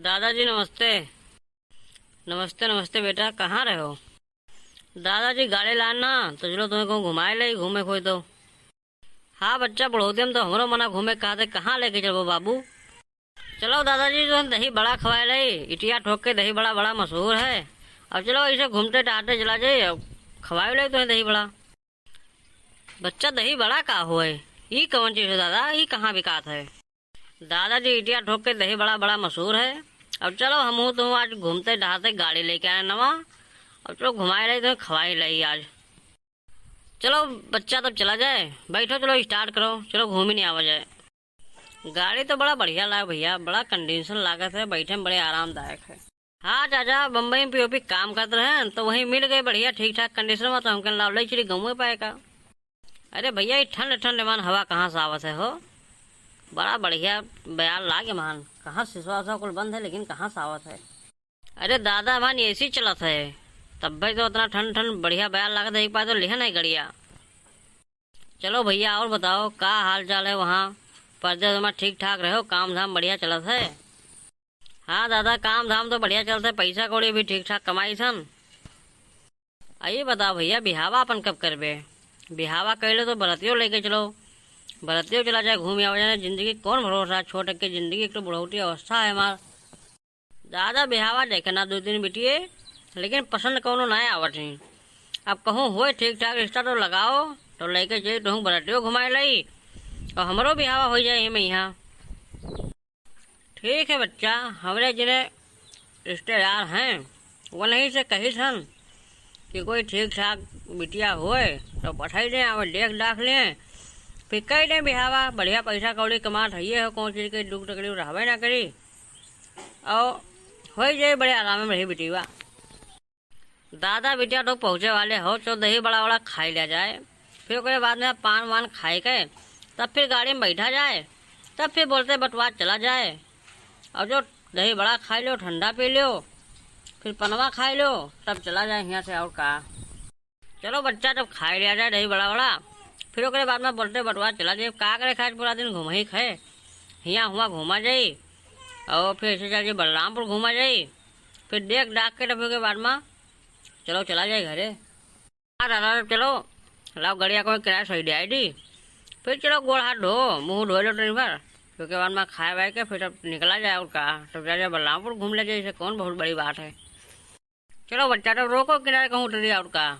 दादाजी नमस्ते। नमस्ते नमस्ते बेटा, कहाँ रहे हो? दादाजी गाड़ी लाना तो चलो तुम्हें कहूँ घुमाए ले, घूमे खोई तो। हाँ बच्चा, बढ़ोते हम तो हमरो मना घूमे कहा थे, कहाँ लेके चलो बाबू। चलो दादाजी जो दही बड़ा खवाए ले, इटिया ठोक के दही बड़ा बड़ा मशहूर है। अब चलो ऐसे घूमते टहलते चला जाए, अब खवाए ले तुम्हें दही बड़ा। बच्चा दही बड़ा का हुआ है, ये कौन चीज है दादा, ये कहाँ बिकात है? दादाजी इटिया ठोक के दही बड़ा बड़ा मशहूर है। अब चलो हम तुम आज घूमते टहलते गाड़ी लेके आए नवा। अब चलो घुमाए रही तो खवाई रही आज। चलो बच्चा तब चला जाए, बैठो चलो स्टार्ट करो, चलो घूम ही नहीं आवा जाए। गाड़ी तो बड़ा बढ़िया लगा भैया, बड़ा कंडीशन लागत है, बैठे में बड़े आरामदायक है। हाँ चाचा, बम्बई में पीओपी काम करते रहे तो वहीं मिल गए बढ़िया ठीक ठाक कंडीशन में, तो हमके लाभ ले चली गाँव में पाएगा। अरे भैया ये ठंड ठंड मान हवा कहाँ से आवत है हो, बड़ा बढ़िया बयान लागे मान, कहाँ सिसवा उसवा कुल बंद है लेकिन कहाँ से आवत है। अरे दादा मान एसी चलत है, तब भाई तो उतना ठंड ठंड बढ़िया बयान लागत है, एक बार तो लिखा नहीं गड़िया। चलो भैया और बताओ का हाल चाल है वहाँ, पर्दे तुम्हारा ठीक ठाक रहो, काम धाम बढ़िया चलत है? हाँ दादा, काम धाम तो बढ़िया चलता है, पैसा कौड़ी भी ठीक ठाक कमाई सन। आइए बताओ भैया, बिहावा अपन कब करबे? बिहावा कैले तो बरतियों लेके चलो, बरतियों चला जाए, घूम आवा जाए, जिंदगी कौन भरोसा, छोट के जिंदगी एक तो बुढ़ौती अवस्था है हमार। दादा बिहावा देखे ना दो दिन बिटिए, लेकिन पसंद कौनो ना आवत नहीं। अब कहूँ हो ठीक ठाक रिश्ता तो लगाओ, तो लेके जाइए तो बरतियों घुमाए लाई और हमरो बिहावा हो जाए हमें यहाँ। ठीक है बच्चा, हमारे जिन्हें रिश्तेदार हैं वो नहीं से कही सन कि कोई ठीक ठाक बिटिया होए तो पठाई दें, और देख दाख लें, फिर कह दें बिहावा, बढ़िया पैसा कौड़ी कमात है हो, कौन चीज़ की दुख तकलीफ रहबे ना करी, और हो जाए बड़े आराम में रही बिटिया। दादा बिटिया तो पहुँचे वाले हो, तो दही बड़ा बड़ा खाई लिया जाए, फिर उसके बाद में पान वान खाए के तब फिर गाड़ी में बैठा जाए, तब फिर बोलते बटवा चला जाए, और जो दही बड़ा खा लो, ठंडा पी लो, फिर पनवा खा लो, तब चला जाए यहाँ से। और कहा चलो बच्चा, जब खाई लिया जाए दही बड़ा बड़ा, फिर उसके बाद में बोलते बटवा चला जाए, का करे खाए पूरा दिन घूम ही खाए, यहाँ हुआ घूमा जाए, और फिर ऐसे चल जाए बलरामपुर घूमा जाए, फिर देख डाक के तब के बाद में चलो चला जाए घरे। हाँ दादा चलो, लाओ गड़िया को किराया सही दे आई दी, फिर चलो गोड़ हाथ धो, मुँह धो लो ट्रेन पर, फिर के बाद में खाए वाए के फिर तब निकला जाए। और कहा तब जा जाए बलरामपुर घूम ले जाए, इसे कौन बहुत बड़ी बात है। चलो बच्चा, तब रोको किनारे कहूँ उतरी। और कहा